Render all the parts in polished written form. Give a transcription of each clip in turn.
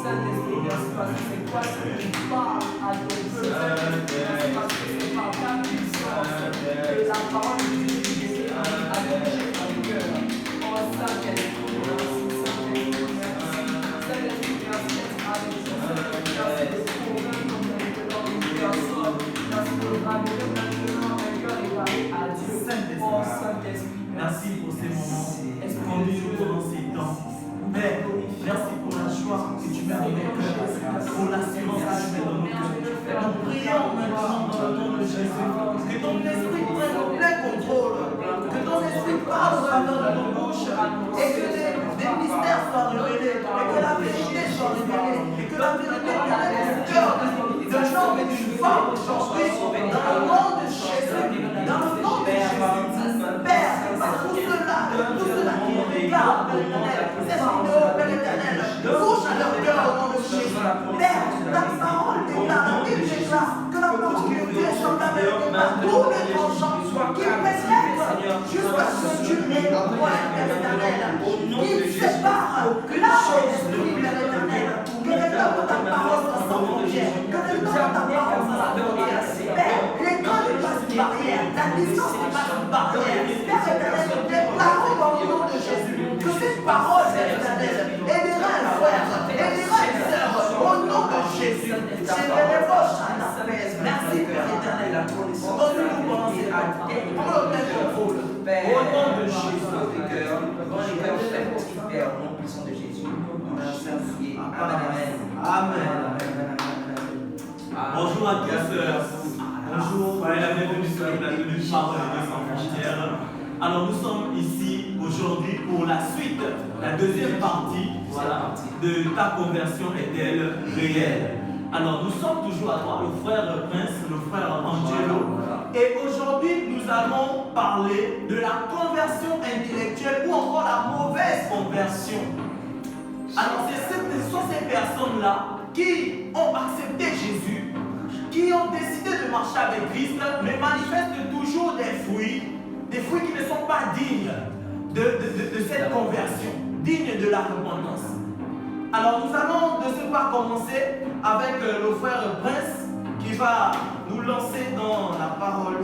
Saint-Esprit, merci parce que c'est toi qui parles à ton peuple. Merci parce que c'est par ta puissance que la parole de Dieu a touché ton cœur. Oh Saint-Esprit, merci. Saint-Esprit, merci. Saint-Esprit, merci d'être avec nous. Merci de convaincre maintenant une personne. Merci de ramener maintenant un cœur égaré à Dieu. Oh Saint-Esprit, merci pour ces moments. Conduis-nous pendant ces temps. Père, merci pour la joie que tu mets dans nos cœurs, pour l'assurance que tu mets dans nos cœurs. Nous prions maintenant dans le nom de Jésus. Que ton esprit prenne le plein contrôle. Que ton esprit parle au travers de nos bouches. Et que des mystères soient révélés. Et que la vérité soit révélée. Et que la vérité pénètre le cœur d'un homme et d'une femme aujourd'hui. Dans le nom de Jésus. Dans le nom de Jésus. Père, par tout cela qui regarde, Père éternel, c'est son nom, Père éternel, touche à leur cœur au nom de Jésus. Père, ta parole déclare, la Bible déclare que la parole de Dieu est semblable à tous les tranchants qui pénètrent jusqu'à ce que tu les envoies, Père éternel, qui sépare l'âme et l'esprit, Père éternel, que les temps de ta parole soit sans frontière, que les temps de ta parole soit sans frontière. Père, l'école n'est pas une barrière, la distance n'est pas une barrière. Père éternel, nous déclarons dans le nom de Jésus que cette parole, Père éternel, aidera un frère, aidera une sœur, au nom de Jésus. Merci, Père éternel, conduis-nous pendant ces temps, prends le plein contrôle, au nom de Jésus. Dans les cœurs fertiles, Père, au nom puissant de Jésus. Amen. Amen. Bonjour à tous. Bonjour, soyez la bienvenue sur la tenue de Parole de Dieu sans frontières. Alors nous sommes ici aujourd'hui pour la suite, la deuxième partie, voilà, de ta conversion est-elle réelle? Alors nous sommes toujours à toi, le frère Prince, le frère Angelo. Et aujourd'hui nous allons parler de la conversion intellectuelle ou encore la mauvaise conversion. Alors ce sont ces personnes-là qui ont accepté Jésus, qui ont décidé de marcher avec Christ, mais manifestent toujours des fruits qui ne sont pas dignes de cette conversion, dignes de la repentance. Alors nous allons de ce pas commencer avec le frère Prince qui va nous lancer dans la parole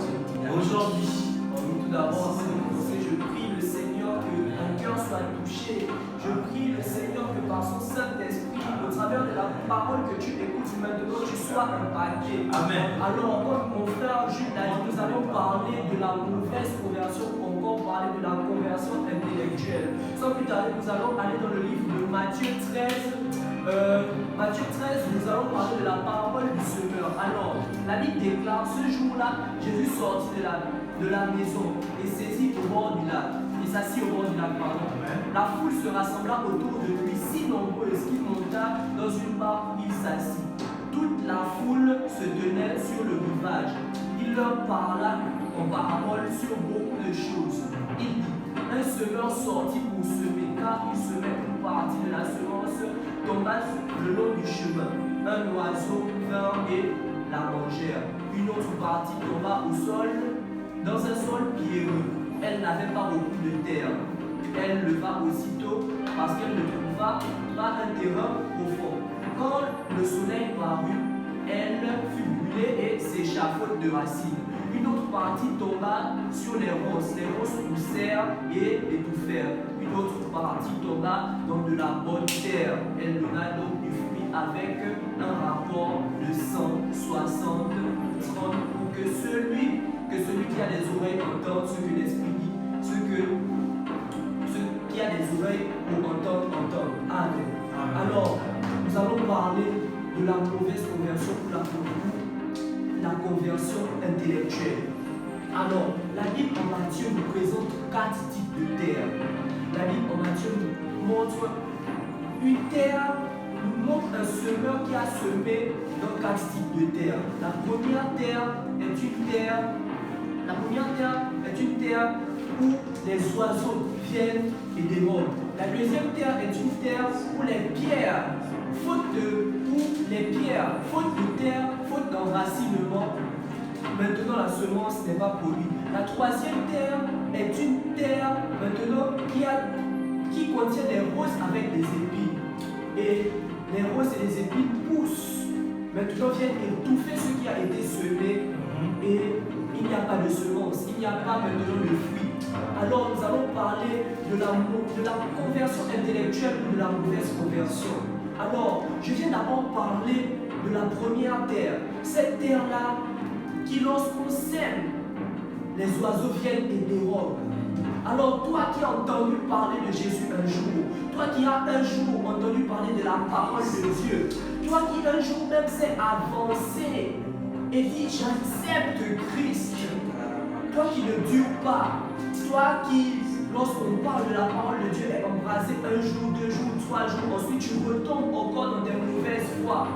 aujourd'hui. Tout d'abord, je prie le Seigneur que mon cœur soit touché. Je prie le Seigneur que par son Saint-Esprit, au travers de la parole que tu écoutes maintenant, tu sois impacté. Amen. Alors, comme mon frère Jules a dit, nous allons parler de la mauvaise conversion, ou encore parler de la conversion intellectuelle. Sans plus tarder, nous allons aller dans le livre de Matthieu 13. Matthieu 13, nous allons parler de la parole du semeur. Alors, la Bible déclare, ce jour-là, Jésus sortit de la maison et saisit au bord du lac. Il s'assit au bord du lac, pardon. La foule se rassembla autour de lui, si nombreuse qu'il monta dans une barque où il s'assit. Toute la foule se tenait sur le rivage. Il leur parla en parabole sur beaucoup de choses. Il dit, un semeur sortit pour semer, car il semait une partie de la semence tomba le long du chemin. Un oiseau vint et la mangèrent. Une autre partie tomba au sol, dans un sol pierreux. Elle n'avait pas beaucoup de terre. Elle leva aussitôt parce qu'elle ne trouva pas un terrain profond. Quand le soleil parut, elle fut brûlée et sécha faute de racines. Une autre partie tomba sur les ronces. Les ronces poussèrent et étouffèrent. Une autre partie tomba dans de la bonne terre. Elle donna donc du fruit avec un rapport de 100, 60, 30 pour que celui qui a des oreilles entende ce que l'Esprit dit, ce qui a des oreilles pour entendre. Amen. Alors, nous allons parler de la mauvaise conversion ou la conversion intellectuelle. Alors, la Bible en Matthieu nous présente 4 types de terre. La Bible en Matthieu nous montre une terre, nous montre un semeur qui a semé dans 4 types de terre. La première terre est une terre où les oiseaux viennent et dévorent. La deuxième terre est une terre où les pierres, faute de terre, faute d'enracinement, maintenant la semence n'est pas produite. La troisième terre est une terre maintenant qui contient des roses avec des épines. et les roses et les épines poussent. Maintenant viennent étouffer ce qui a été semé et il n'y a pas de semence, il n'y a pas maintenant de fruit. Alors nous allons parler de la conversion intellectuelle ou de la mauvaise conversion. Alors, je viens d'abord parler de la première terre. Cette terre-là, qui lorsqu'on sème, les oiseaux viennent et dérobent. Alors toi qui as entendu parler de Jésus un jour, toi qui as un jour entendu parler de la parole de Dieu, toi qui un jour même s'est avancé et dit j'accepte Christ, toi qui ne dures pas, toi qui, lorsqu'on parle de la parole de Dieu, est embrasé un jour, 2 jours, 3 jours, ensuite tu retombes encore dans tes mauvaises voies.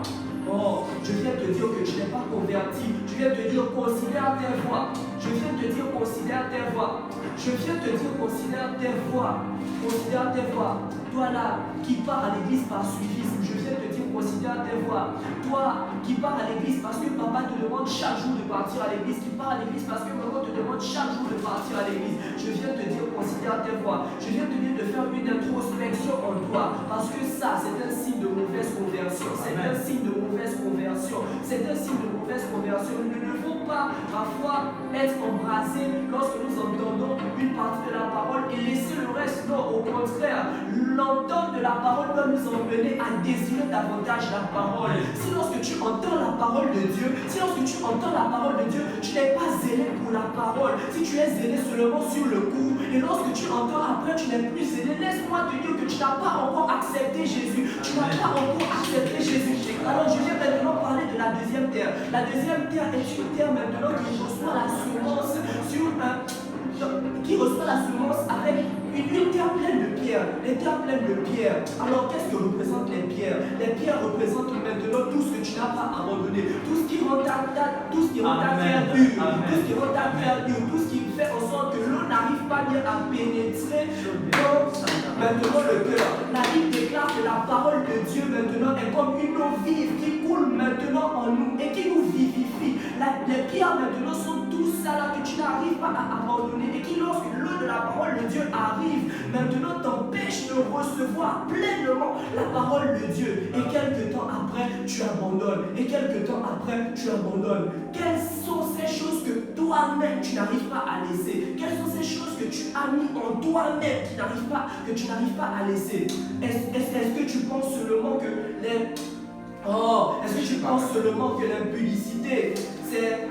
Oh, je viens te dire que tu n'es pas converti. Je viens te dire considère tes voies. Je viens te dire considère tes voies. Je viens te dire considère tes voies. Considère tes voies. Toi là qui pars à l'église par suivisme, je viens te dire considère tes voies. Toi qui pars à l'église parce que papa te demande chaque jour de partir à l'église, qui part à l'église parce que maman te demande chaque jour de partir à l'église, je viens te dire considère tes voies. Je viens te dire de faire une introspection en toi parce que ça c'est un signe de mauvaise conversion. C'est un signe de mauvaise conversion. C'est un signe de mauvaise conversion. Nous ne devons pas parfois être embrasés lorsque nous entendons une partie de la parole et laisser le reste. Non, au contraire, l'entente de la parole doit nous emmener à désirer davantage la parole. Si lorsque tu entends la parole de Dieu, si lorsque tu entends la parole de Dieu, tu n'es pas zélé pour la parole, si tu es zélé seulement sur le coup, et lorsque tu entends après, tu n'es plus zélé, laisse-moi te dire que tu n'as pas encore accepté Jésus. Tu n'as pas encore accepté Jésus. Alors je viens maintenant parler de la deuxième terre. La deuxième terre est une terre maintenant qui reçoit la semence avec une terre pleine de pierres. Les terres pleines de pierres. Alors qu'est-ce que représentent les pierres? Les pierres représentent maintenant tout ce que tu n'as pas abandonné, tout ce qui rend ta terre pure, tout ce qui rend ta terre pure, tout ce qui fait en sorte que l'eau n'arrive pas bien à pénétrer dans maintenant le cœur. La Bible déclare que la parole de Dieu maintenant est comme une eau vive qui coule maintenant en nous et qui nous vivifie. Les pierres maintenant sont tout ça là que tu n'arrives pas à abandonner et qui lorsque l'eau de la parole de Dieu arrive, maintenant t'empêche de recevoir pleinement la parole de Dieu. Et quelque temps après, tu abandonnes. Et quelque temps après, tu abandonnes. Quelles sont ces choses que toi-même tu n'arrives pas à laisser? Quelles sont ces choses que tu as mis en toi-même que tu n'arrives pas à laisser? Est-ce que tu penses seulement que est-ce que tu penses seulement que l'impudicité, c'est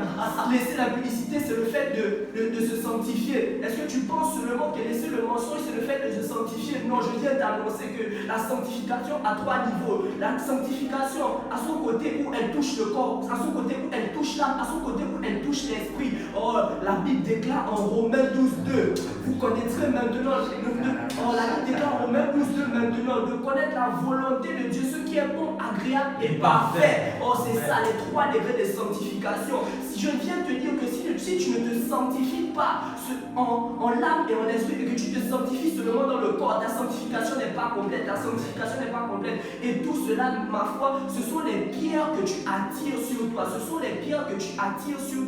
laisser l'impudicité, c'est le fait de se sanctifier? Est-ce que tu penses seulement que laisser le mensonge, c'est le fait de se sanctifier? Non, je viens d'annoncer que la sanctification a 3 niveaux. La sanctification à son côté où elle touche le corps, à son côté où elle touche l'âme, à son côté où elle touche l'esprit. La Bible déclare en Romains 12:2, vous connaîtrez maintenant, la Bible déclare en Romains 12:2 maintenant, de connaître la volonté de Dieu, ce qui est bon, agréable et parfait. C'est ça les 3 degrés de sanctification. Si je viens te dire que si tu ne te sanctifies pas en l'âme et en l'esprit et que tu te sanctifies seulement dans le corps, ta sanctification n'est pas complète, et tout cela, ma foi, ce sont les pierres que tu attires sur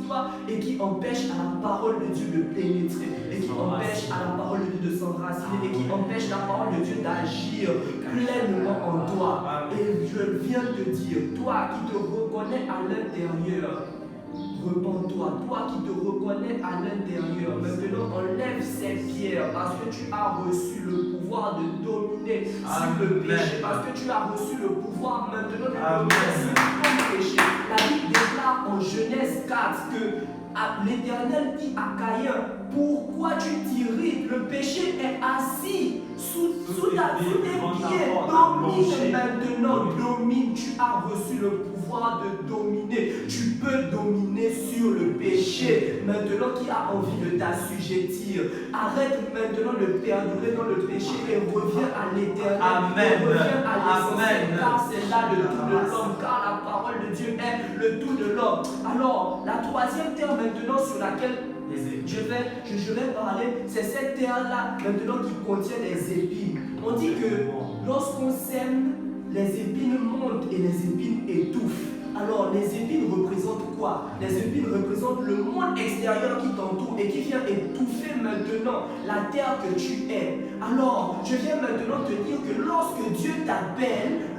toi, et qui empêchent à la parole de Dieu de pénétrer, et qui empêchent à la parole de Dieu de s'enraciner, et qui empêchent la parole de Dieu d'agir pleinement en toi. Et je viens te dire, toi qui te reconnais à l'intérieur, repens-toi, toi qui te reconnais à l'intérieur, maintenant enlève ces pierres parce que tu as reçu le pouvoir de dominer sur le péché, parce que tu as reçu le pouvoir maintenant de dominer sur ton péché. La Bible déclare en Genèse 4 que l'Éternel dit à Caïn, pourquoi tu t'irrites? Le péché est assis sous tes pieds. Domine maintenant, domine. Tu as reçu le pouvoir de dominer. Tu peux dominer sur le péché. Maintenant qui a envie de t'assujettir, arrête maintenant de perdurer dans le péché et reviens à l'Éternel. Amen. Reviens à l'essentiel, car c'est là le tout de l'homme, car la parole de Dieu est le tout de l'homme. Alors, la troisième terre maintenant sur laquelle je vais parler, c'est cette terre-là maintenant qui contient les épines. On dit que lorsqu'on sème, les épines montent et les épines étouffent. Alors, les épines représentent quoi? Les épines représentent le monde extérieur qui t'entoure et qui vient étouffer maintenant la terre que tu es. Alors, je viens maintenant te dire que lorsque Dieu t'appelle,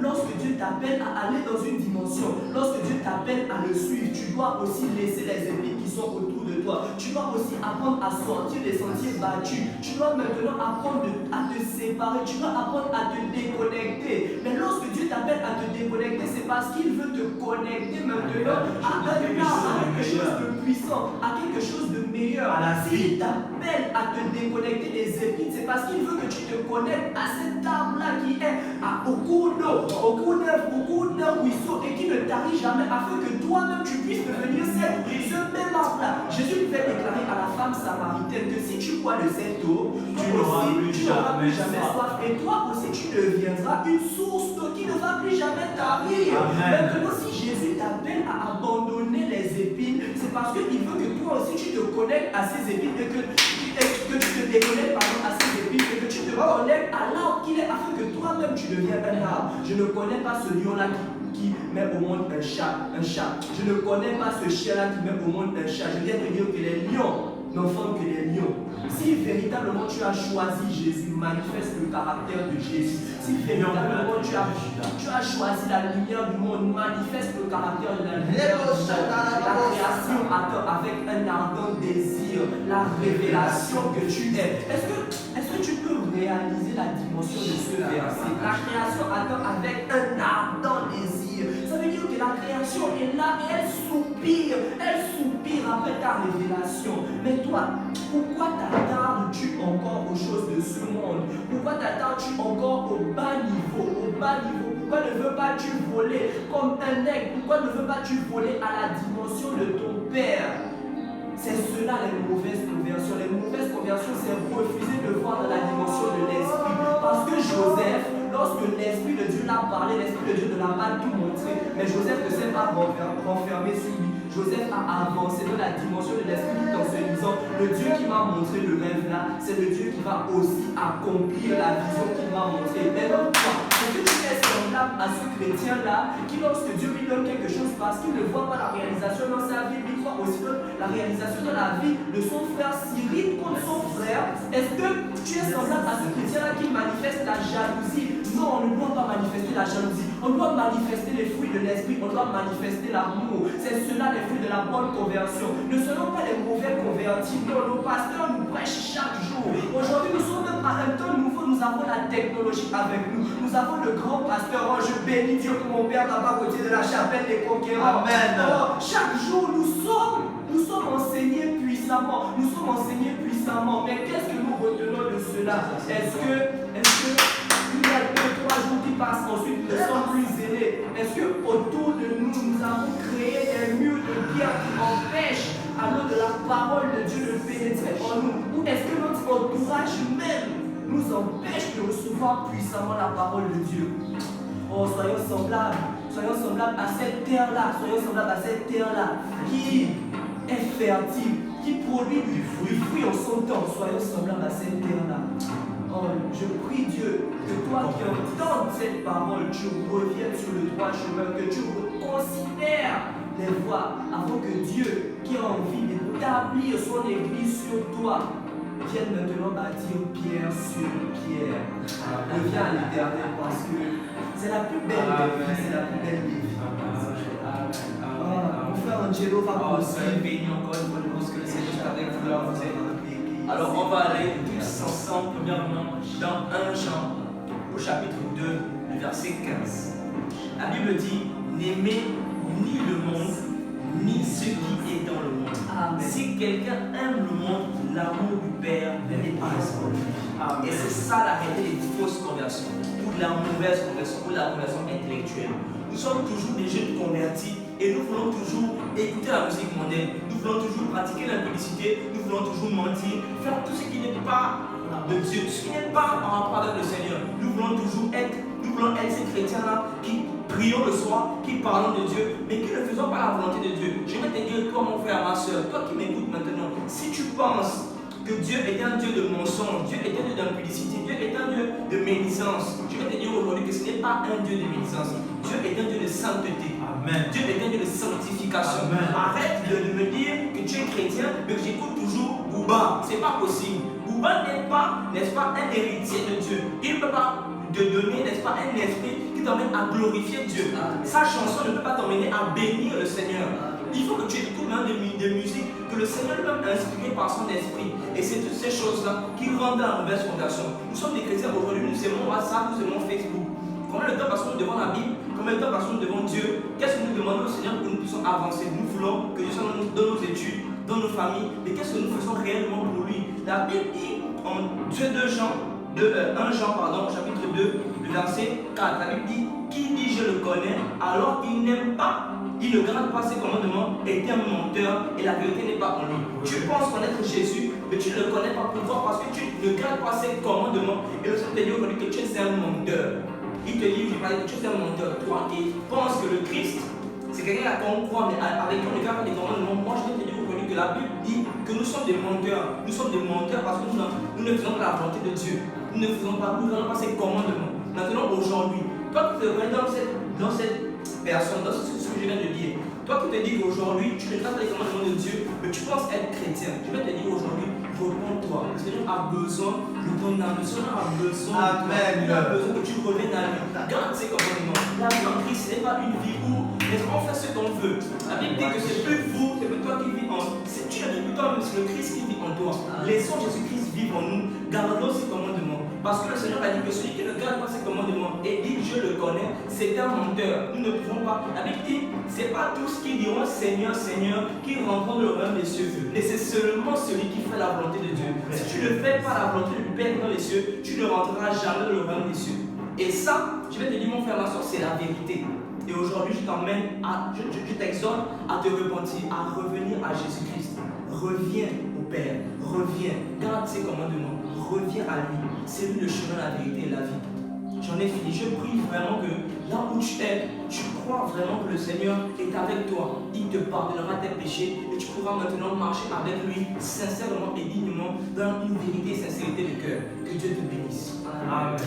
t'appelle à aller dans une dimension, lorsque Dieu t'appelle à le suivre, tu dois aussi laisser les épines qui sont autour de toi. Tu dois aussi apprendre à sortir des sentiers battus. Tu dois maintenant apprendre à te séparer. Tu dois apprendre à te déconnecter. Mais lorsque Dieu t'appelle à te déconnecter, c'est parce qu'il veut te connecter maintenant à quelque chose de puissant, à quelque chose de meilleur. S'il t'appelle à te déconnecter des épines, c'est parce qu'il veut que tu te connectes à cet arbre-là qui est au cours d'eau, au cours d'un ruisseau et qui ne tarit jamais, afin que toi-même tu puisses devenir ce même arbre-là. Jésus fait déclarer à la femme samaritaine que si tu bois de cette eau, tu n'auras plus jamais soif. Et toi aussi tu deviendras une source d'eau qui ne va plus jamais tarir. Maintenant, si Jésus t'appelle à abandonner les épines, c'est parce qu'il veut que toi aussi tu te connectes à ces épines et que tu te déconnectes à ces épines et que tu te connectes à l'arbre qu'il est afin que toi-même tu deviennes un arbre. Je ne connais pas ce lion-là qui met au monde un chat. Je ne connais pas ce chien-là qui met au monde un chat. Je viens de dire que les lions n'enfantent que les lions. Si véritablement tu as choisi Jésus, manifeste le caractère de Jésus. Si véritablement tu as choisi la lumière du monde, manifeste le caractère de la lumière du monde. La création attend avec un ardent désir la révélation que tu es. Est-ce que tu peux réaliser la dimension de ce verset? La création attend avec un ardent désir. Ça veut dire que la création est là et elle soupire après ta révélation. Mais toi, pourquoi t'attardes-tu encore aux choses de ce monde? Pourquoi t'attardes-tu encore au bas niveau? Pourquoi ne veux pas tu voler comme un aigle? Pourquoi ne veux pas tu voler à la dimension de ton Père? C'est cela les mauvaises conversions. Les mauvaises conversions, c'est refuser de voir dans la dimension de l'esprit. Parce que Joseph, lorsque l'Esprit de Dieu l'a parlé, l'Esprit de Dieu ne l'a pas tout montré. Mais Joseph ne s'est pas renfermé sur lui. Joseph a avancé dans la dimension de l'Esprit tout en se disant, le Dieu qui m'a montré le rêve là, c'est le Dieu qui va aussi accomplir la vision qu'il m'a montrée. Mais non, toi, est-ce que tu es semblable à ce chrétien-là qui, lorsque Dieu lui donne quelque chose parce qu'il ne voit pas la réalisation dans sa vie, lui voit aussi la réalisation dans la vie de son frère, s'irrite contre son frère? Est-ce que tu es semblable à ce chrétien-là qui manifeste la jalousie? Non, on ne doit pas manifester la jalousie. On doit manifester les fruits de l'esprit. On doit manifester l'amour. C'est cela les fruits de la bonne conversion. Ne serons pas les mauvais convertis. Non, nos pasteurs nous prêchent chaque jour. Aujourd'hui, nous sommes même à un temps nouveau. Nous avons la technologie avec nous. Nous avons le grand pasteur. Oh, je bénis Dieu pour mon père là-bas côté de la chapelle des conquérants. Amen. Oh, chaque jour, nous sommes enseignés puissamment. Nous sommes enseignés puissamment. Mais qu'est-ce que nous retenons de cela? Est-ce que il y a 2-3 jours qui passent, ensuite nous sommes plus zélés? Est-ce que autour de nous, nous avons créé des murs de pierre qui empêchent à l'eau de la parole de Dieu de pénétrer en nous? Ou est-ce que notre entourage même nous empêche de recevoir puissamment la parole de Dieu? Oh, soyons semblables à cette terre-là, qui est fertile, qui produit du fruit en son temps. Soyons semblables à cette terre-là. Oh, je prie Dieu que toi qui entends cette parole, tu reviennes sur le droit chemin, que tu reconsidères les voies, afin que Dieu, qui a envie d'établir son église sur toi, vienne maintenant bâtir pierre sur pierre. Reviens à l'éternel parce que c'est la plus belle des vies, c'est la plus belle des vies. Mon frère Angelo va béni encore une fois, parce que le Seigneur est avec vous. Alors on va aller tous ensemble, premièrement, dans 1 Jean, au chapitre 2, le verset 15. La Bible dit, n'aimez ni le monde, ni ce qui est dans le monde. Amen. Si quelqu'un aime le monde, l'amour du Père n'est pas en lui. Et c'est ça la réalité des fausses conversions, ou de la mauvaise conversion, ou de la conversion intellectuelle. Nous sommes toujours des jeunes convertis et nous voulons toujours écouter la musique mondaine. Nous voulons toujours pratiquer l'impudicité, nous voulons toujours mentir, faire tout ce qui n'est pas de Dieu, ce qui n'est pas en rapport avec le Seigneur. Nous voulons être ces chrétiens-là qui prions le soir, qui parlons de Dieu, mais qui ne faisons pas la volonté de Dieu. Je vais te dire, toi mon frère, ma soeur, toi qui m'écoutes maintenant, si tu penses que Dieu est un Dieu de mensonge, Dieu est un Dieu d'impudicité, Dieu est un Dieu de médisance, je vais te dire aujourd'hui que ce n'est pas un Dieu de médisance. Dieu est un Dieu de sainteté. Amen. Dieu est un Dieu de sanctification. Amen. Arrête de me dire que tu es chrétien, mais que j'écoute toujours Bouba. Ce n'est pas possible. Bouba n'est pas, n'est-ce pas, un héritier de Dieu. Il ne peut pas te donner, n'est-ce pas, un esprit qui t'emmène à glorifier Dieu. Sa chanson ne peut pas t'emmener à bénir le Seigneur. Il faut que tu écoutes des musiques que le Seigneur lui-même a inspirées par son esprit. Et c'est toutes ces choses-là qui rendent la mauvaise fondation. Nous sommes des chrétiens aujourd'hui, nous aimons WhatsApp, nous aimons Facebook. Combien de temps passons-nous devant la Bible? Combien de temps passons-nous devant Dieu? Qu'est-ce que nous demandons au Seigneur pour que nous puissions avancer? Nous voulons que Dieu soit dans nos études, dans nos familles. Mais qu'est-ce que nous faisons réellement pour lui? La Bible dit en 1 Jean, chapitre 2, le verset 4. La Bible dit, qui dit je le connais alors qu'il n'aime pas, il ne garde pas ses commandements, est un menteur et la vérité n'est pas en lui. Tu penses connaître Jésus, mais tu ne le connais pas. Pourquoi? Parce que tu ne gardes pas ses commandements. Et le Seigneur te dit aujourd'hui que tu es un menteur. Il te dit, je vais parler que tu es un menteur. Toi qui penses que le Christ, c'est quelqu'un à qui on croit, mais avec qui on ne garde pas les commandements. Moi, je vais te dire aujourd'hui que la Bible dit que nous sommes des menteurs. Nous sommes des menteurs parce que nous ne faisons pas la volonté de Dieu. Nous ne faisons pas ses commandements. Maintenant, aujourd'hui, toi qui te reconnais dans cette personne, dans ce que je viens de dire, toi qui te dis qu'aujourd'hui, tu ne gardes pas les commandements de Dieu, mais tu penses être chrétien, je vais te dire aujourd'hui, repends-toi. Le Seigneur a besoin de ton âme. Le Seigneur a besoin Amen. Il a besoin que tu reviennes à lui. Garde ses commandements. La vie en Christ, ce n'est pas une vie où on fait ce qu'on veut. La Bible dit que c'est plus vous, c'est plus toi qui vis en toi. Tu ne vis plus toi-même, c'est le Christ qui vit en toi. Laissons Jésus-Christ vivre en nous. Gardons ses commandements. Parce que le Seigneur a dit que celui qui ne garde pas ses commandements et dit je le connais, c'est un menteur. Nous ne pouvons pas. La Bible dit, ce n'est pas tous qui diront Seigneur, Seigneur, qui rentreront dans le royaume des cieux. Mais c'est seulement celui qui fait la volonté de Dieu. Si tu ne fais pas la volonté du Père dans les cieux, tu ne rentreras jamais dans le royaume des cieux. Et ça, je vais te dire mon frère, ma soeur, c'est la vérité. Et aujourd'hui, je t'exhorte à te repentir, à revenir à Jésus-Christ. Reviens au Père, reviens, garde ses commandements, reviens à lui. C'est lui le chemin, la vérité et la vie. J'en ai fini. Je prie vraiment que là où tu es, tu crois vraiment que le Seigneur est avec toi. Il te pardonnera tes péchés et tu pourras maintenant marcher avec lui sincèrement et dignement dans une vérité et sincérité de cœur. Que Dieu te bénisse. Amen.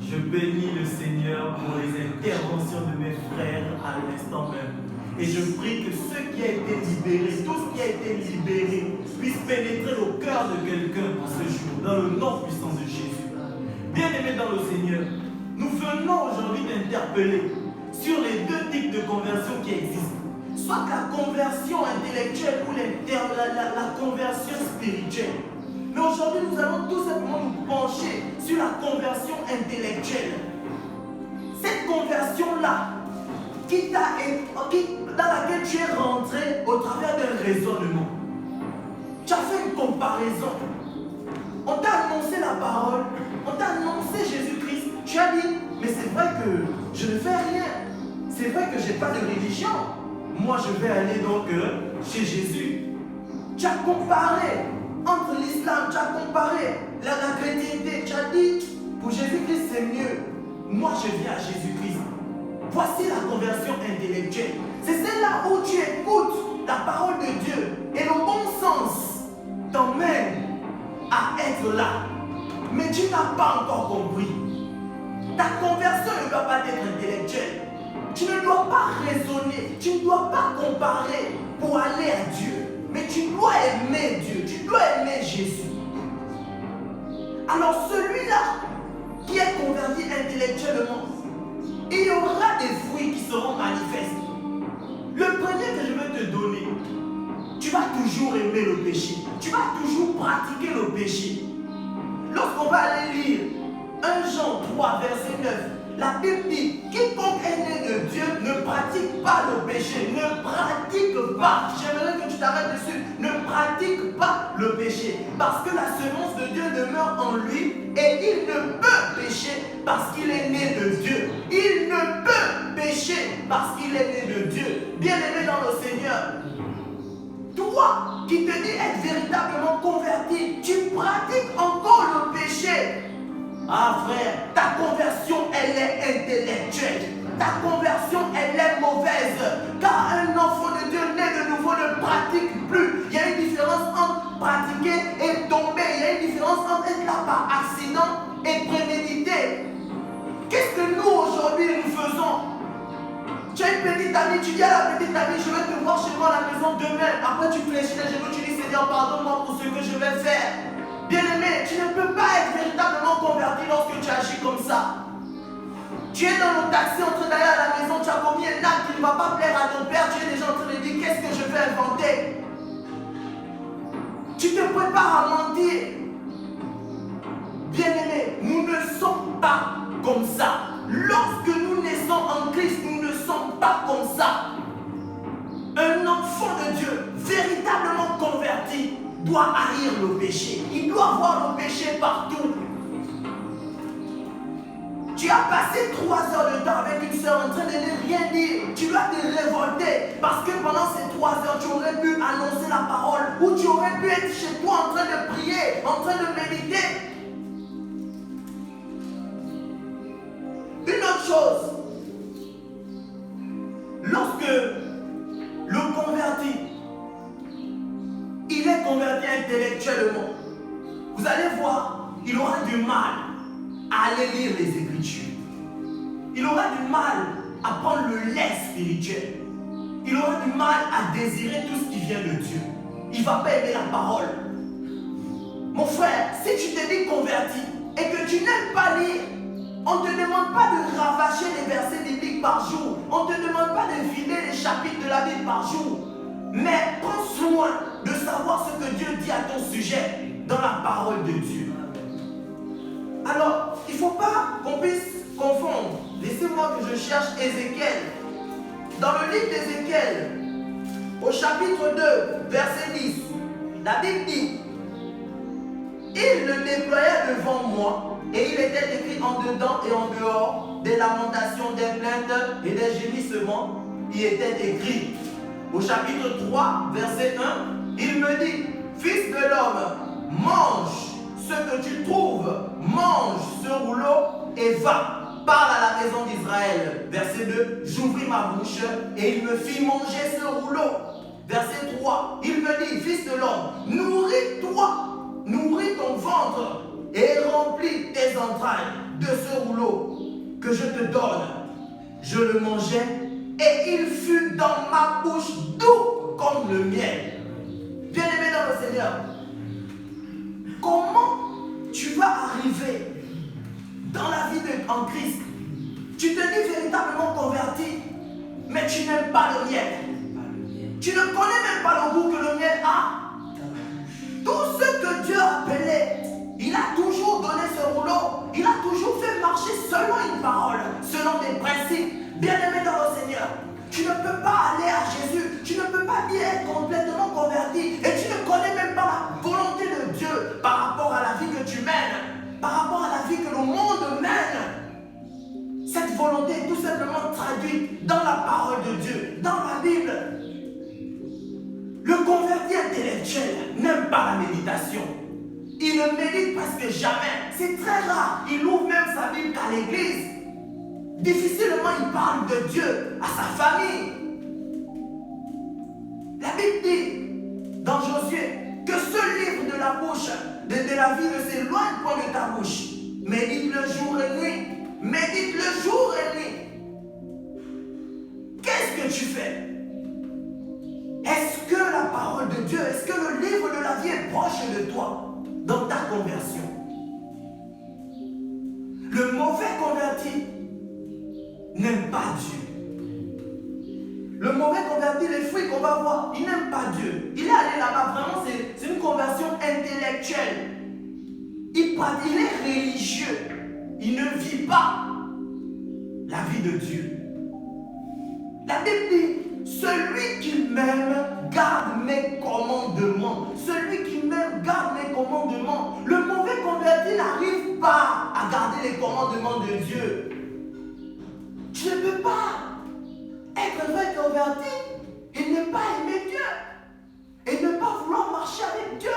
Je bénis le Seigneur pour les interventions de mes frères à l'instant même. Et je prie que ce qui a été libéré, tout ce qui a été libéré, puisse pénétrer au cœur de quelqu'un pour ce jour, dans le nom puissant de Jésus. Bien-aimés dans le Seigneur, nous venons aujourd'hui d'interpeller sur les deux types de conversion qui existent. Soit la conversion intellectuelle ou la conversion spirituelle. Mais aujourd'hui, nous allons tout simplement nous pencher sur la conversion intellectuelle. Cette conversion-là, dans laquelle tu es rentré au travers d'un raisonnement. Tu as fait une comparaison. On t'a annoncé la parole, on t'a annoncé Jésus-Christ. Tu as dit, mais c'est vrai que je ne fais rien. C'est vrai que je n'ai pas de religion. Moi, je vais aller donc chez Jésus. Tu as comparé entre l'islam, tu as comparé la chrétienté. Tu as dit, pour Jésus-Christ, c'est mieux. Moi, je viens à Jésus-Christ. Voici la conversion intellectuelle. C'est celle-là où tu écoutes la parole de Dieu et le bon sens t'emmène à être là. Mais tu n'as pas encore compris. Ta conversion ne doit pas être intellectuelle. Tu ne dois pas raisonner, tu ne dois pas comparer pour aller à Dieu. Mais tu dois aimer Dieu, tu dois aimer Jésus. Alors celui-là qui est converti intellectuellement, il y aura des fruits qui seront manifestes. Le premier que je vais te donner, tu vas toujours aimer le péché. Tu vas toujours pratiquer le péché. Lorsqu'on va aller lire 1 Jean 3, verset 9, la Bible dit, quiconque est né de Dieu ne pratique pas le péché. Ne pratique pas. J'aimerais que tu t'arrêtes dessus. Ne pratique pas le péché. Parce que la semence de Dieu demeure en lui et il ne peut pécher parce qu'il est né de Dieu. Il ne peut pécher parce qu'il est né de Dieu. Bien-aimé dans le Seigneur, toi qui te dis être véritablement converti, tu pratiques encore le péché. Ah frère, ta conversion elle est intellectuelle. Ta conversion elle est mauvaise. Car un enfant de Dieu né de nouveau ne pratique plus. Il y a une différence entre pratiquer et tomber. Il y a une différence entre être là par accident et préméditer. Qu'est-ce que nous aujourd'hui nous faisons? Tu as une petite amie, tu dis à la petite amie, je vais te voir chez moi à la maison demain. Après tu fléchis les genoux, tu dis Seigneur, pardonne-moi pour ce que je vais faire. Bien-aimé, tu ne peux pas être véritablement converti lorsque tu agis comme ça. Tu es dans le taxi en train d'aller à la maison, tu as commis un acte qui ne va pas plaire à ton père, tu es déjà en train de dire qu'est-ce que je vais inventer. Tu te prépares à mentir. Bien-aimé, nous ne sommes pas comme ça. Lorsque nous naissons en Christ, nous ne sommes pas comme ça. Un enfant de Dieu, véritablement converti, doit haïr le péché. Il doit voir le péché partout. Tu as passé 3 heures de temps avec une soeur en train de ne rien dire. Tu dois te révolter parce que pendant ces 3 heures, tu aurais pu annoncer la parole ou tu aurais pu être chez toi en train de prier, en train de méditer. Une autre chose, lorsque le converti, il est converti intellectuellement, vous allez voir, il aura du mal à aller lire les Écritures. Il aura du mal à prendre le lait spirituel. Il aura du mal à désirer tout ce qui vient de Dieu. Il ne va pas aimer la parole. Mon frère, si tu te dis converti et que tu n'aimes pas lire, on ne te demande pas de ravager les versets bibliques par jour. On ne te demande pas de vider les chapitres de la Bible par jour. Mais prends soin de savoir ce que Dieu dit à ton sujet dans la parole de Dieu. Alors, il ne faut pas qu'on puisse confondre. Laissez-moi que je cherche Ézéchiel. Dans le livre d'Ézéchiel, au chapitre 2, verset 10, la Bible dit: il le déploya devant moi, et il était écrit en dedans et en dehors des lamentations, des plaintes et des gémissements. Il était écrit. Au chapitre 3, verset 1, il me dit: fils de l'homme, mange ce que tu trouves, mange ce rouleau et va. Parle à la maison d'Israël. Verset 2, j'ouvris ma bouche et il me fit manger ce rouleau. Verset 3, il me dit: fils de l'homme, nourris-toi, nourris ton ventre et remplis tes entrailles de ce rouleau que je te donne. Je le mangeai et il fut dans ma bouche doux comme le miel. Bien-aimé dans le Seigneur, comment tu vas arriver dans la vie en Christ? Tu te dis véritablement converti, mais tu n'aimes pas le miel. Tu ne connais même pas le goût que le miel a. Tout ce que Dieu a appelé, il a toujours donné ce rouleau. Il a toujours fait marcher selon une parole, selon des principes. Bien-aimé dans le Seigneur, tu ne peux pas aller à Jésus. Tu ne peux pas dire être complètement converti. Et tu ne connais même pas la volonté de Dieu par rapport à la vie que tu mènes, par rapport à la vie que le monde mène. Cette volonté est tout simplement traduite dans la parole de Dieu, dans la Bible. Le converti intellectuel n'aime pas la méditation. Il ne médite presque jamais. C'est très rare. Il ouvre même sa Bible qu'à l'église. Difficilement il parle de Dieu à sa famille. La Bible dit dans Josué que ce livre de la bouche, de la vie ne s'éloigne point de ta bouche. Médite le jour et nuit. Médite le jour et nuit. Qu'est-ce que tu fais? Est-ce que la parole de Dieu, est-ce que le livre de la vie est proche de toi dans ta conversion? Le mauvais converti n'aime pas Dieu. Le mauvais converti, les fruits qu'on va voir, il n'aime pas Dieu. Il est allé là-bas, vraiment, c'est une conversion intellectuelle. Il est religieux. Il ne vit pas la vie de Dieu. La Bible dit: celui qui m'aime garde mes commandements. Celui qui m'aime garde mes commandements. Le mauvais converti n'arrive pas à garder les commandements de Dieu. Tu ne peux pas être un vrai converti et ne pas aimer Dieu et ne pas vouloir marcher avec Dieu.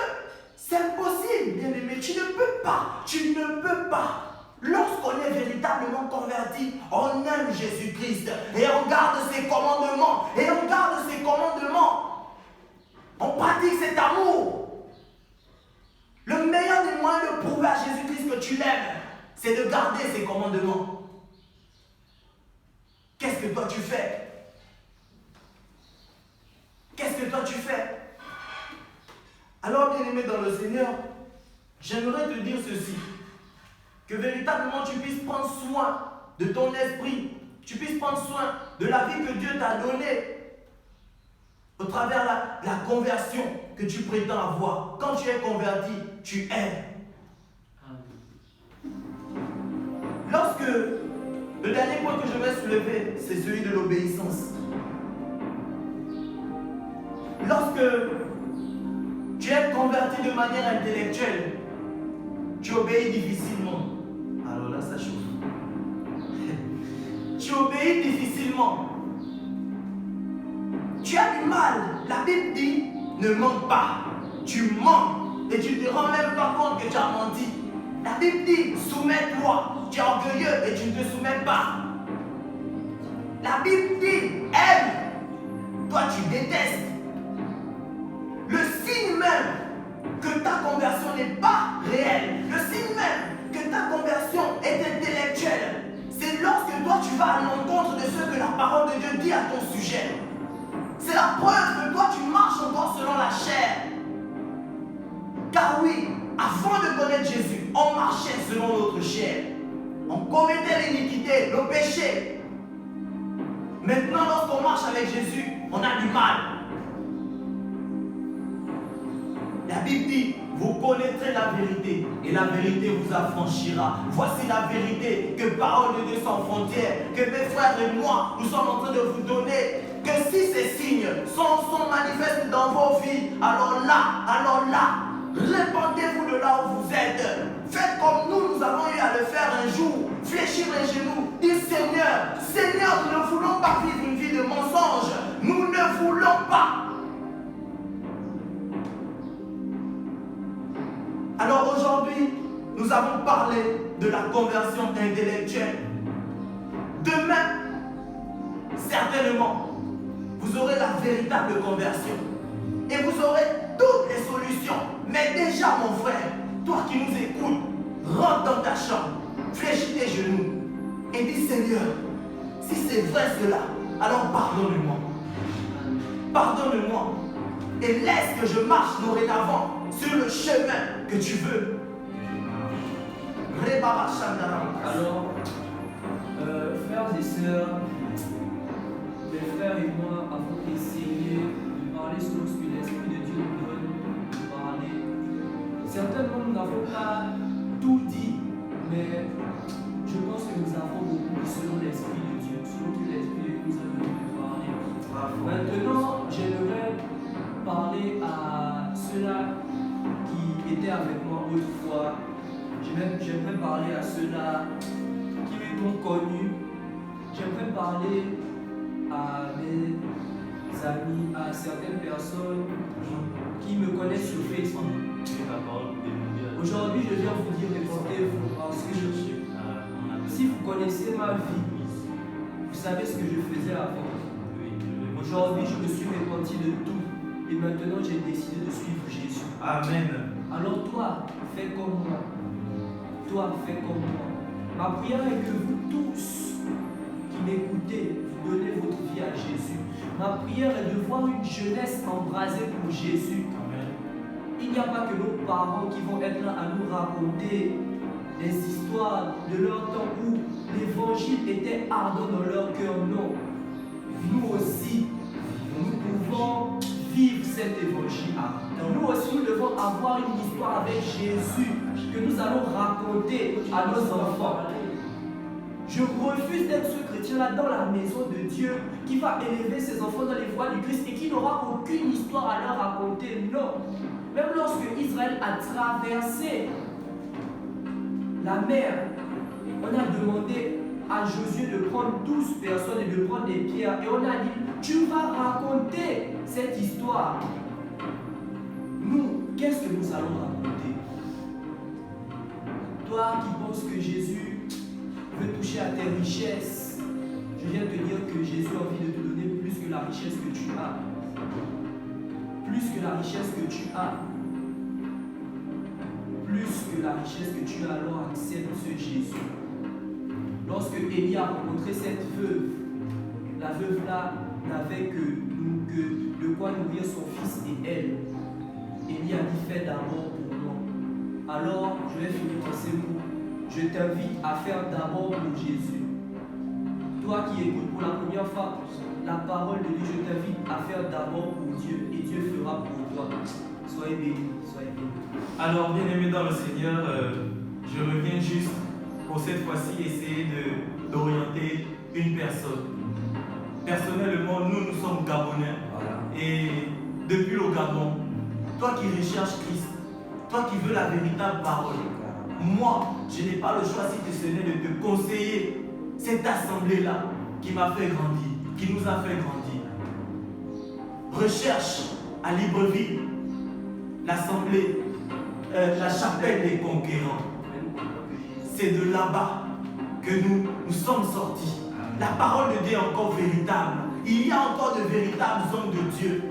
C'est impossible, bien-aimé. Tu ne peux pas. Tu ne peux pas. Lorsqu'on est véritablement converti, on aime Jésus-Christ et on garde ses commandements. Et on garde ses commandements. On pratique cet amour. Le meilleur des moyens de prouver à Jésus-Christ que tu l'aimes, c'est de garder ses commandements. Qu'est-ce que toi tu fais? Qu'est-ce que toi tu fais? Alors, bien-aimé dans le Seigneur, j'aimerais te dire ceci, que véritablement tu puisses prendre soin de ton esprit, tu puisses prendre soin de la vie que Dieu t'a donnée au travers la conversion que tu prétends avoir. Quand tu es converti, tu aimes. Lorsque le dernier point que je vais soulever, c'est celui de l'obéissance. Lorsque tu es converti de manière intellectuelle, tu obéis difficilement. Alors là, ça chauffe. Tu obéis difficilement. Tu as du mal. La Bible dit, ne mens pas. Tu mens et tu ne te rends même pas compte que tu as menti. La Bible dit, soumets-toi. Tu es orgueilleux et tu ne te soumets pas. La Bible dit, aime. Toi, tu détestes. Le signe même que ta conversion n'est pas réelle, le signe même que ta conversion est intellectuelle, c'est lorsque toi tu vas à l'encontre de ce que la parole de Dieu dit à ton sujet. C'est la preuve que toi tu marches encore selon la chair. Car oui, avant de connaître Jésus, on marchait selon notre chair. On commettait l'iniquité, le péché. Maintenant, lorsqu'on marche avec Jésus, on a du mal. La Bible dit, vous connaîtrez la vérité et la vérité vous affranchira. Voici la vérité que parole de Dieu sans frontières, que mes frères et moi, nous sommes en train de vous donner. Que si ces signes sont manifestes dans vos vies, alors là, répandez-vous de là où vous êtes. Faites comme nous avons eu à le faire un jour. Fléchir les genoux, dire Seigneur, Seigneur, nous ne voulons pas vivre une vie de mensonge. Nous ne voulons pas. Alors aujourd'hui, nous avons parlé de la conversion intellectuelle. Demain, certainement, vous aurez la véritable conversion. Et vous aurez toutes les solutions. Mais déjà, mon frère, toi qui nous écoutes, rentre dans ta chambre, fléchis tes genoux et dis Seigneur, si c'est vrai cela, alors pardonne-moi. Pardonne-moi. Et laisse que je marche dorénavant sur le chemin que tu veux. Alors, frères et sœurs, mes frères et moi avons essayé de parler sur ce que l'Esprit de Dieu nous donne de parler. Certainement, nous n'avons pas tout dit, mais je pense que nous avons beaucoup dit selon l'Esprit de Dieu, selon que l'Esprit de Dieu nous a donné de parler. Maintenant, j'aimerais parler à ceux-là qui étaient avec moi autrefois. J'aimerais parler à ceux-là qui m'ont connu. J'aimerais parler à mes amis, à certaines personnes qui me connaissent sur Facebook. Aujourd'hui, je viens vous dire, répondez-vous, parce que si vous connaissez ma vie, vous savez ce que je faisais avant. Aujourd'hui, je me suis repenti de tout. Et maintenant, j'ai décidé de suivre Jésus. Amen. Alors toi, fais comme moi. Toi, fais comme moi. Ma prière est que vous tous qui m'écoutez, vous donnez votre vie à Jésus. Ma prière est de voir une jeunesse embrasée pour Jésus. Amen. Il n'y a pas que nos parents qui vont être là à nous raconter des histoires de leur temps où l'évangile était ardent dans leur cœur. Non. Nous aussi, nous pouvons vivre cet évangile. Nous aussi, nous devons avoir une histoire avec Jésus que nous allons raconter à nos enfants. Je refuse d'être ce chrétien-là dans la maison de Dieu qui va élever ses enfants dans les voies du Christ et qui n'aura aucune histoire à leur raconter. Non. Même lorsque Israël a traversé la mer, on a demandé à Josué de prendre 12 personnes et de prendre des pierres. Et on a dit, tu vas raconter cette histoire. Nous, qu'est-ce que nous allons raconter? Toi qui penses que Jésus veut toucher à tes richesses, je viens te dire que Jésus a envie de te donner plus que la richesse que tu as. Plus que la richesse que tu as. Plus que la richesse que tu as, alors accepte ce Jésus. Lorsque Élie a rencontré cette veuve, la veuve là n'avait que de quoi nourrir son fils et elle. Élie a dit, fais d'abord pour moi. Alors, je vais finir par ces mots. Je t'invite à faire d'abord pour Jésus. Toi qui écoutes pour la première fois la parole de Dieu, je t'invite à faire d'abord pour Dieu et Dieu fera pour toi. Soyez bénis, soyez bénis. Alors, bien-aimés dans le Seigneur, je reviens juste pour cette fois-ci essayer d'orienter une personne. Personnellement, nous sommes Gabonais. Et depuis le Gabon, toi qui recherches Christ, toi qui veux la véritable parole, moi, je n'ai pas le choix si ce n'est de te conseiller cette assemblée-là qui m'a fait grandir, qui nous a fait grandir. Recherche à Libreville l'assemblée, la chapelle des conquérants. C'est de là-bas que nous sommes sortis. La parole de Dieu est encore véritable. Il y a encore de véritables hommes de Dieu.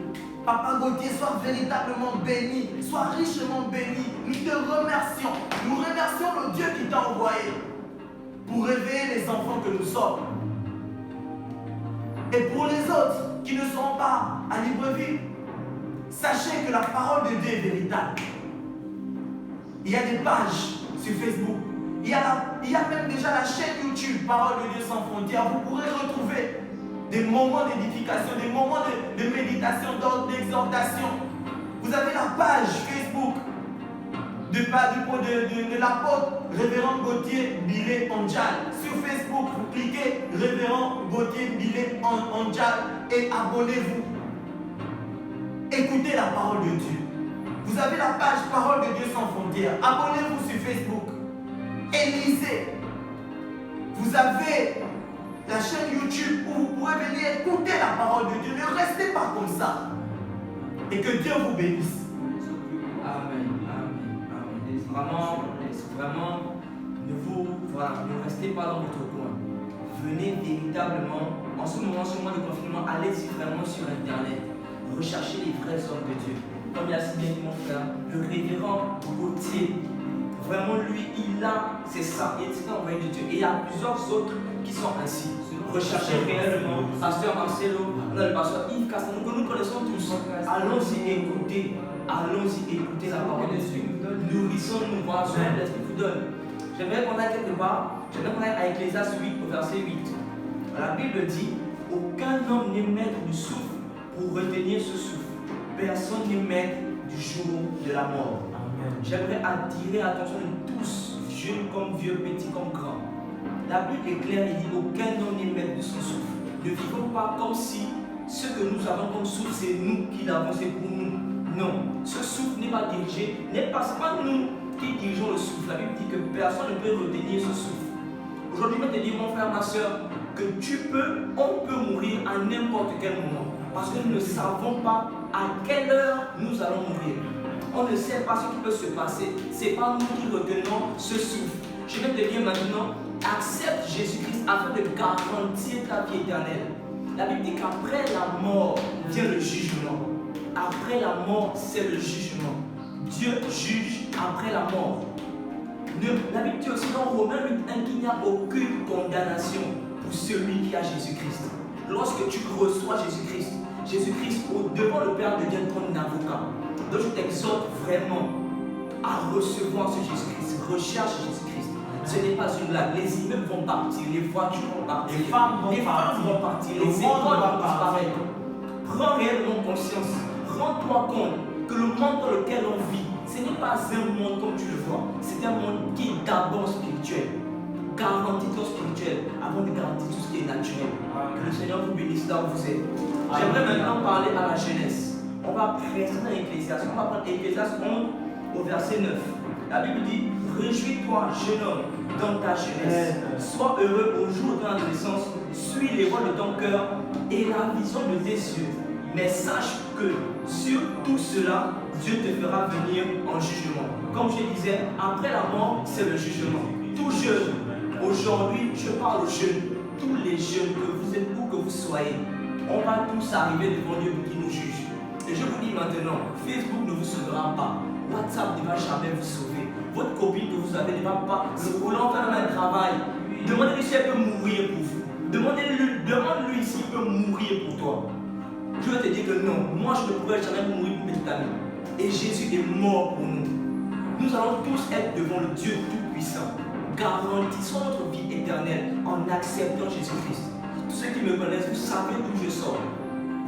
Papa Gauthier, sois véritablement béni, sois richement béni. Nous te remercions. Nous remercions le Dieu qui t'a envoyé pour réveiller les enfants que nous sommes. Et pour les autres qui ne sont pas à Libreville, sachez que la parole de Dieu est véritable. Il y a des pages sur Facebook. Il y a même déjà la chaîne YouTube, Parole de Dieu sans frontières. Vous pourrez retrouver des moments d'édification, des moments de méditation, d'exhortation. Vous avez la page Facebook de l'apôtre Révérend Gauthier Bilé Ondjal. Sur Facebook, vous cliquez Révérend Gauthier Bilé Ondjal et abonnez-vous. Écoutez la parole de Dieu. Vous avez la page Parole de Dieu sans frontières. Abonnez-vous sur Facebook. Et lisez. Vous avez la chaîne YouTube où vous pourrez venir écouter la parole de Dieu. Ne restez pas comme ça. Et que Dieu vous bénisse. Amen. Vraiment, ne restez pas dans votre coin. Venez véritablement, en ce moment de confinement, allez-y vraiment sur Internet. Recherchez les vrais hommes de Dieu. Comme il a si bien dit mon frère, le révérend Gauthier. Vraiment, lui, c'est ça, il est envoyé de Dieu. Et il y a plusieurs autres qui sont ainsi. Recherchez réellement. Pasteur Marcelo, le pasteur Yves Castan, que nous connaissons tous. Allons-y écouter la parole de Dieu. Nourrissons-nous, voir ce que l'Esprit vous donne. J'aimerais qu'on aille quelque part, à Ecclésiaste 8, au verset 8. La Bible dit, aucun homme n'est maître du souffle pour retenir ce souffle. Personne n'est maître du jour de la mort. J'aimerais attirer l'attention de tous, jeunes comme vieux, petits comme grands. La Bible est claire, il dit aucun homme n'est maître de son souffle. Ne vivons pas comme si ce que nous avons comme souffle, c'est nous qui l'avons, c'est pour nous. Non, ce souffle n'est pas dirigé, c'est pas nous qui dirigeons le souffle. La Bible dit que personne ne peut retenir ce souffle. Aujourd'hui, je vais te dire, mon frère, ma soeur, que on peut mourir à n'importe quel moment. Parce que nous ne savons pas à quelle heure nous allons mourir. On ne sait pas ce qui peut se passer. Ce n'est pas nous qui retenons ce souffle. Je vais te dire maintenant, accepte Jésus-Christ afin de garantir ta vie éternelle. La Bible dit qu'après la mort vient le jugement. Après la mort, c'est le jugement. Dieu juge après la mort. La Bible dit aussi dans Romains 8:1 qu'il n'y a aucune condamnation pour celui qui a Jésus-Christ. Lorsque tu reçois Jésus-Christ, devant le Père devient ton avocat. Donc je t'exhorte vraiment à recevoir ce Jésus-Christ. Recherche Jésus-Christ. Ce n'est pas une blague. Les immeubles vont partir, les voitures vont partir, les femmes vont partir, les écoles vont disparaître. Prends réellement conscience. Rends-toi compte que le monde dans lequel on vit, ce n'est pas un monde comme tu le vois. C'est un monde qui est d'abord spirituel. Garantis ton spirituel avant de garantir tout ce qui est naturel. Que le Seigneur vous bénisse là où vous êtes. J'aimerais maintenant parler à la jeunesse. On va rester dans Ecclésiaste. On va prendre Ecclésiaste 11 au verset 9. La Bible dit, réjouis-toi, jeune homme, dans ta jeunesse. Sois heureux au jour de ton adolescence. Suis les voies de ton cœur et la vision de tes yeux. Mais sache que sur tout cela, Dieu te fera venir en jugement. Comme je disais, après la mort, c'est le jugement. Tout jeune, aujourd'hui, je parle aux jeunes, tous les jeunes, que vous êtes où que vous soyez, on va tous arriver devant Dieu qui nous juge. Et je vous dis maintenant, Facebook ne vous sauvera pas. WhatsApp ne va jamais vous sauver. Votre copine que vous avez ne va pas. Le volant faire un travail. Demandez-lui si elle peut mourir pour vous. Demande-lui s'il peut mourir pour toi. Je vais te dire que non, moi je ne pourrais jamais mourir pour mes amis. Et Jésus est mort pour nous. Nous allons tous être devant le Dieu Tout-Puissant. Garantissons notre vie éternelle en acceptant Jésus-Christ. Tous ceux qui me connaissent, vous savez d'où je sors.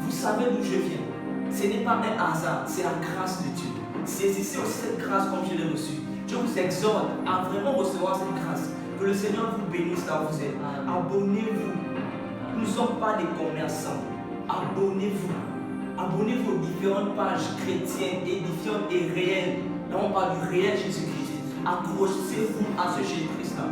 Vous savez d'où je viens. Ce n'est pas un hasard, c'est la grâce de Dieu. Saisissez aussi cette grâce comme je l'ai reçue. Je vous exhorte à vraiment recevoir cette grâce. Que le Seigneur vous bénisse là où vous êtes. Abonnez-vous. Nous ne sommes pas des commerçants. Abonnez-vous. Abonnez-vous aux différentes pages chrétiennes, édifiantes et réelles. Là, on parle du réel Jésus-Christ. Accrochez-vous à ce Jésus-Christ-là,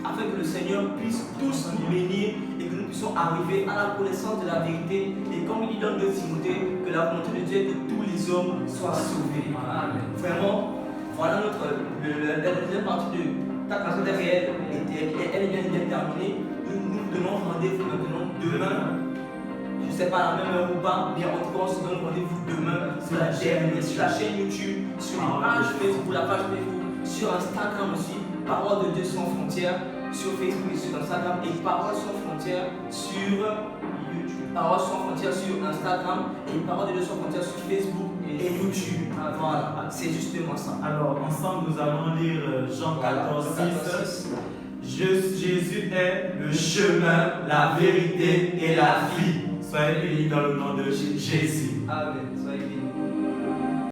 afin que le Seigneur puisse tous nous bénir et que nous puissions arriver à la connaissance de la vérité. Et comme il dit dans 2 Timothée, que la volonté de Dieu est que tous les hommes soient sauvés. Amen. Vraiment, voilà la deuxième partie de ta création des réels. Elle est bien terminée. Nous donnons rendez-vous maintenant demain. Je ne sais pas la même heure ou pas, mais en tout cas, on se donne rendez-vous demain sur la chaîne YouTube, sur la page Facebook, sur Instagram aussi, Parole de Dieu sans frontières, sur Facebook et sur Instagram, et Parole sans frontières sur YouTube. Parole sans frontières sur Instagram et Parole de Dieu sans frontières sur Facebook et YouTube. Voilà, c'est justement ça. Alors, ensemble, nous allons lire Jean 14, 6. Jésus est le chemin, la vérité et la vie. Soyez bénis dans le nom de Jésus. Amen. Soyez bénis.